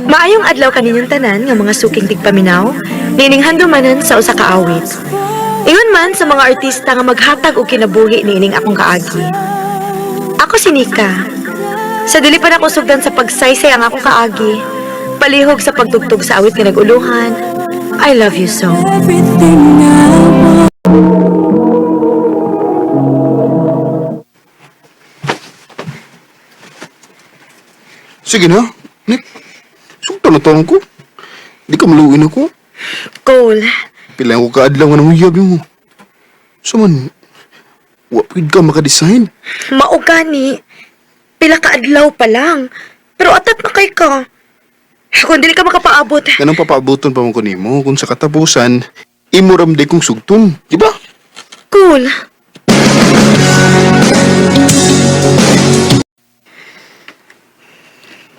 Maayong adlaw kaninyong tanan nga mga suking tigpaminaw, nining handumanan sa usa ka awit. Ingon man sa mga artista nga maghatag og kinabuhi nining akong kaagi. Ako si Nika. Sa dili pa nako sugdan sa pagsaysay ang akong kaagi, palihog sa pagtugtog sa awit nga naguluhan. I love you so. Sige na, Nick. Sugto na taon ko. Di ka maluin ako. Cole, Pilang ko kaadlaw nga nang uyab mo. Saman, wapid ka makadesign. mao gani. Pila ka adlaw pa lang. Pero atat na kay ka. Kung dili ka makapaabot. Ganang papaabuton pa mo ko nimo kung sa katapusan, imo ramday kong sugton. Di ba? Cole.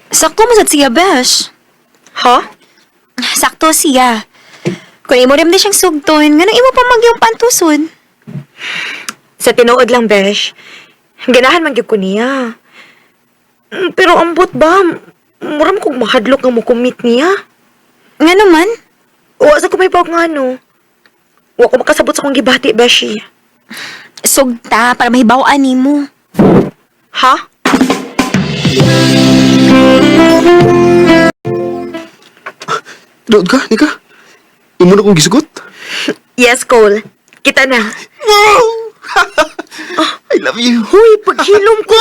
Sakto mo sad siya, Besh. Ha? Sakto siya. Kung imo rin siyang sugton, nga nang imo pa magyong pantusod. Sa tinuod lang, Besh. Ganahan man gyud ko niya. Pero ambot ba? Muram kong mahadlok nga mo commit niya. Nga naman, Wa sa ko may bawag nga ano. Wa ko makasabot sa kong gibati, Beshi. sugta para mahibawaan nimo. Ha? Doon ka, Nika. Imo na kong gisugot. Yes, Cole. Kita na. I love you. Huy, paghilom ko.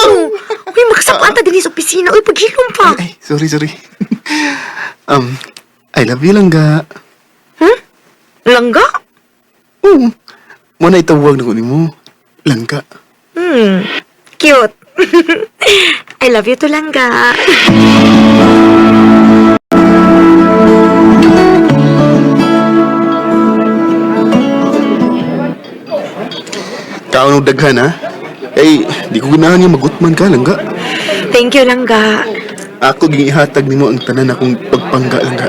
Huy, makasapata din sa opisina. Uy, paghilom pa. Ay, sorry. I love you lang ga. Langga? Oo. Muna itawag na ko nimo. Langka. Cute. I love you to Langga. Kaon og daghan ha. Ay, di ko ganahan nga magutman ka, Langga. Thank you, Langga. Ako gingihatag nimo ang tanan akong pagpangga, Langga.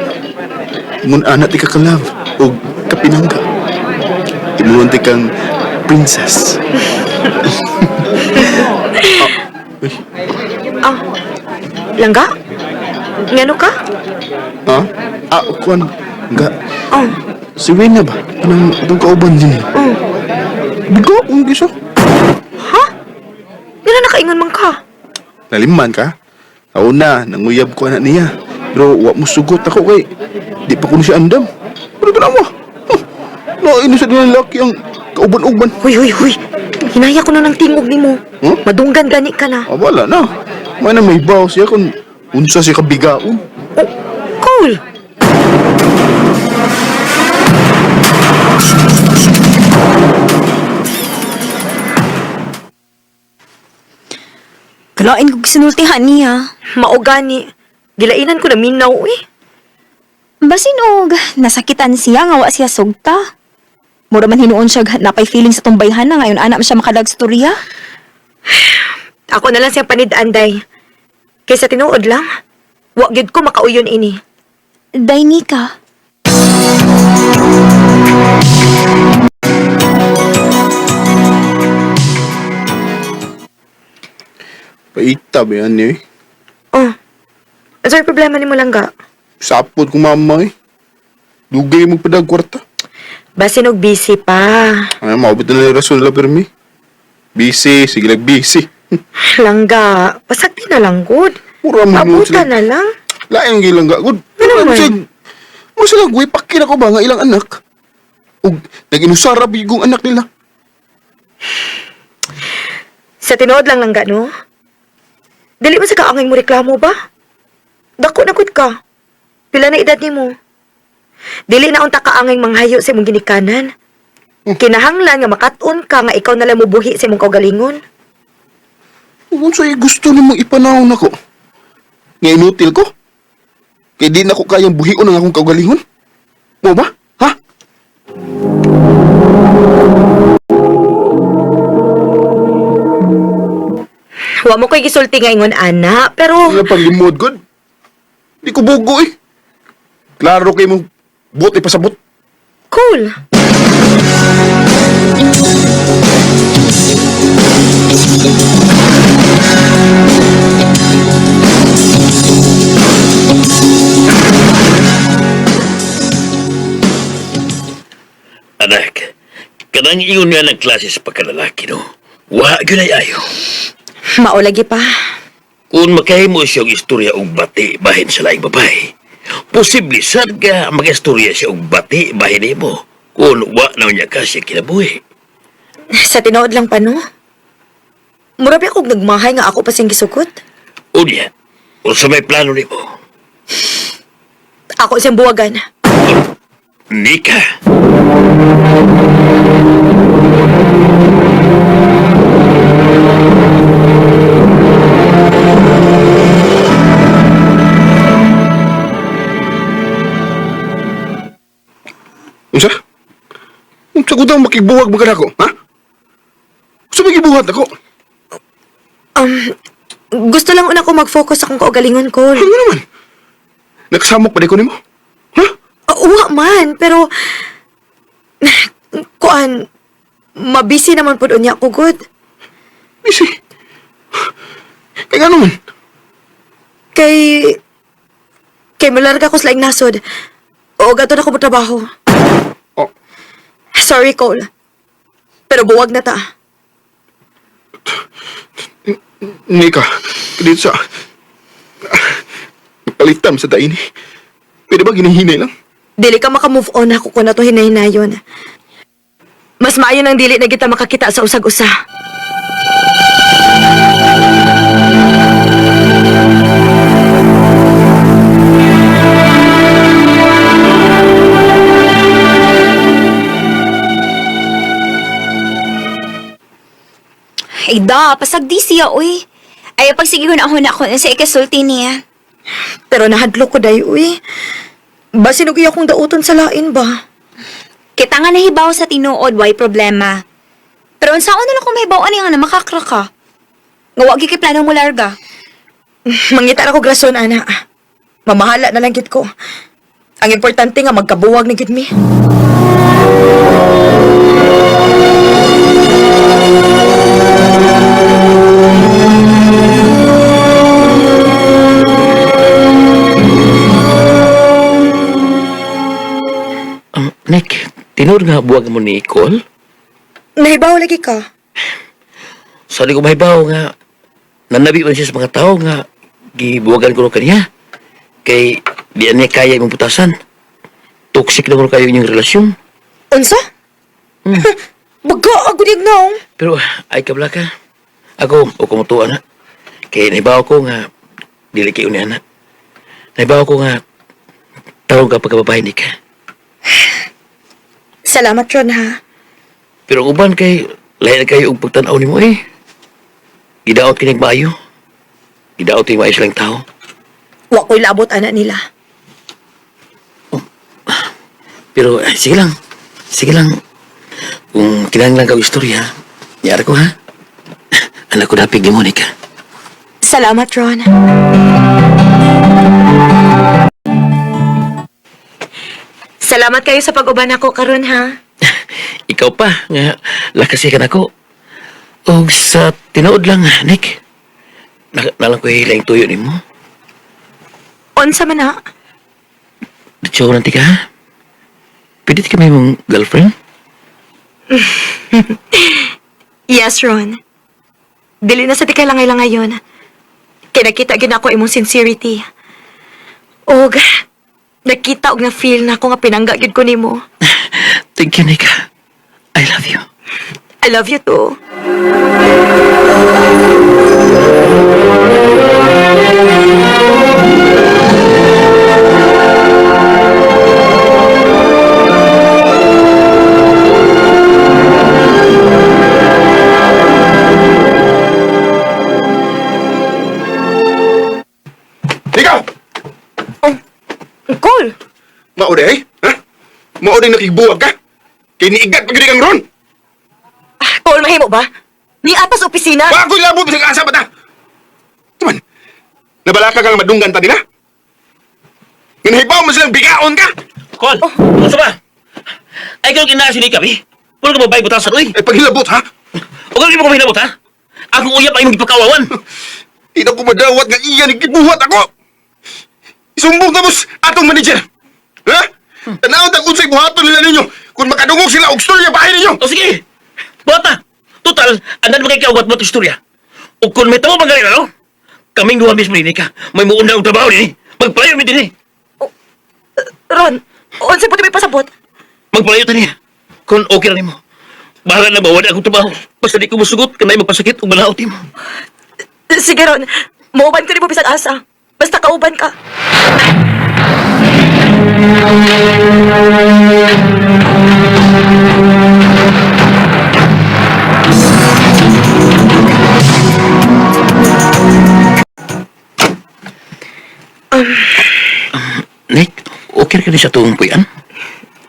Ngun anak ti ka ka-love o kapinangga. Imuunti kang princess. Langga? Ngano ka? Ha? Kuan. Nga. Oh, Si Wayne na ba? Anong itong kauban din? oh. Bigo akong gisa. Ha? Nga na nakaingon man ka? Naliman ka? Ako na, nanguyab ko anak niya. Pero wak mo sugot ako kay di pa ko na siya andam. Pero ito na mo. Naino sa doon laki ang kauban-uban. Huy. Hinaya ko na ng tingog ni mo. Huh? Madunggan gani ka na. Wala na. May na may baw siya kung unsa siya kabigaon. Oh, Cole! Kalain ko sinultihan niya. Mao gani. Gilainan ko na minaw eh. Basin og, nasakitan siya nga wa siya sugta. Mura man hinuon siya napay feeling sa tumbayhan na ngayon anak siya makadag storya. Ako na lang siyang panid-anday. Kaysa tinuod lang, wa gyud ko makauyon ini. Dainika. Paita ba yan eh? Oh, ano problema ni mo Langga? Sapod ko mama eh. Dugay mo padag kwarta. Basin og busy pa. Ay, maabot na lang yung rason la permi. Busy, sige lang busy. Langga, pasagdi na lang, good. Mura mo mo Abuta sila. na lang. Lain gilang ga. Good. Ano naman? Mo sila guwi pakin ako ba nga ilang anak? Ug nag-inusara bigong anak nila. Sa tinuod lang Langga, no? Dili mo sa kaangay mo reklamo ba? Dako na gud ka. Pila na edad ni mo? Dili na unta kaangay manghayo sa imong ginikanan. Kinahanglan nga makat-on ka nga ikaw na lang mubuhi sa imong kaugalingon. Kung sa'yo gusto namang ipanahon ako. Nga inutil ko. Kaya di na ako kayang buhion ang akong kaugalingon. Mo ba? Ha? Wa mo ko'y gisulti nga ingon ana, pero Wala pang limod, good. Di ko bugo eh. Klaro kayo mong buti pasabot. cool. Kanang ingon nga ng klase sa pagkalalaki, no? Wa gyud ay ayo. Maulagi pa. Kung makahimo siya og istorya og bati bahin sa laing babae, posible sad ka mag-istorya siya og bati bahin nimo. Kung wa na niya ka siya kinabuhi. Sa tinuod lang pa, no? Murabi akong nagmahay nga ako pa siyang gisukot. Unya, kung sa may plano nimo, Ako siyang buwagan. Nika. Unsa? Unsa ko daw makibuwag ba ako, ha? Unsa makibuhat ako? Gusto lang una ko mag-focus akong kaugalingon ko. Ano naman? Nagsamok pa di ko nimo? Ha? Uwa man, pero... Kuan, mabisi naman po niya ako, good. Busy. Kaya naman? Kay... Kay malarga ko sa laing nasod. O gato na ko mo trabaho. Oh, Sorry, Cole. Pero buwag na ta. Nika, dito sa... Palitan sa dain. Pwede ba ginihinay lang? Dili ka maka-move on ako kung nato hinay-hinayon. Mas maayo nang dili na kita makakita sa usag-usa. Ay da, pasagdi siya, uy. Ay, pagsigihon ako na ako sa ikasulti niya. Pero nahadlok ko day, uy. Basin og akong dauton sa lain ba? Kita nga nahibaw sa tinuod, why problema. Pero unsa na lang kung mahibaw ani nga na makakra ka. Nga wagi kay plano mo larga. Mangita na ko grason, ana. Mamahala na lang gid ko. Ang importante nga magkabuwag na gid mi. Nick, tinur nga buwag mo ni Cole? Nahibaw lagi ka. Sa di ko mahibaw nga, nanabi man siya sa mga tao nga, gibuwagan ko rin kaniya. Kay, di niya kaya imong putasan. Toxic na ko kayo inyong relasyon. Unsa? Baga, ako dig na. Pero, ay kabla ka. Ako, o kumutuwa na. Kaya nahibaw ko nga, dili kayo niya na. Nahibaw ko nga, tarong ka pagkababae ni ka. Salamat, Ron, ha? Pero ang uban kay, lahi na kayo ang pagtanaw ni mo eh. Gidaot kinig maayo. Gidaot yung maayos lang tao. Wa ko'y labot, anak nila. Pero, sige lang. Sige lang. Kung kinahanglan ka o istorya, niyara ko ha. Anak ko napig ni Monica. Salamat, Ron. Salamat kayo sa pag-uban ako karon, ha? Ikaw pa, nga lakasikan ako. O sa tinood lang, Nick. Nalang ko hilang tuyo ni mo. Unsa man, ha? Dito nanti ka, ha? Pwede ka may mong girlfriend? Yes, Ron. Dili na sa tikalangay lang ngayon. Kinakita gid ako imong sincerity. Og, nakita og na-feel na ako nga pinangga gid ko nimo. Thank you, Nick. I love you. I love you too. Ikaw! Cole! Maode, eh? Ha? Maode nakibuwag ka? Kiniigat pag kang ron! Cole, mahimo ba? Ni atas opisina? Bago labot sa asa ba ta? Tuman, nabalaka kang madunggan ta nila? Ginahibaw mo silang bigaon ka? Col, ano ba? Ay, kung kinasi ni kami, wala ka mabay butasan, uy. Ay paghilabot, ha? O kung mo hinabot, ha? Akong uyap ay magpakawawan. Di na ko madawat nga iyan ikibuhat ako! Isumbong tapos atong manager! Ha? Tanaw tag unsay buhaton nila ninyo kung makadungog sila og storya bahay ninyo. O sige, bata. Total, andan ba kayo kaugat mo ito istorya? O kung may tamo bang ganyan, ano? Kaming duha mismo din ka. May muunda ang trabaho din. Magpalayo mi din. Ron, unsa po may pasabot? Magpalayo ta niya. Kung okay na mo. Bahala na ba, wala akong trabaho. Basta di ko masugot, kanay magpasakit o malaot mo. Sige, Ron. Mauban ko ni mo bisag asa. Basta kauban ka. Nick, okay ka din sa tuong puyan?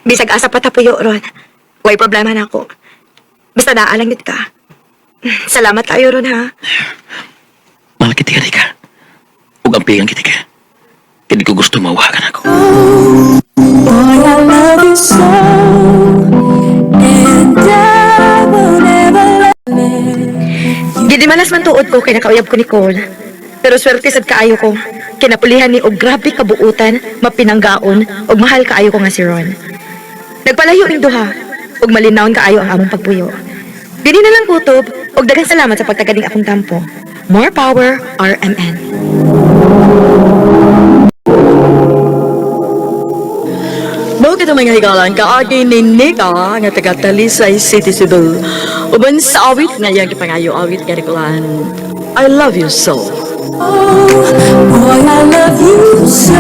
Bisag asa pa tapuyo, Ron. Way problema na ako. Basta naalangit ka. Salamat tayo, Ron, ha? Mahal kita ka. Huwag ang pigang kita ka. Hindi ko gusto mawagan ako. Boy, I love you so, and I will never let Gidi malas man tuod ko kay nakauyab ko ni Cole. Pero swerte sad kaayo ko. Kinapulihan ni og grabe kabuutan, mapinanggaon, og mahal kaayo ko nga si Ron. Nagpalayo ning duha, og malinawon kaayo ang among pagpuyo. Dili na lang kutob, og daghang salamat sa pagkagaling akong tampo. More power, RMN. Mao kita mga higalan kaagi ni Nika nga taga Talisay City Cebu. Uban sa awit nga iyang gipangayo awit nga rekulan. I love you so. boy, I love you so.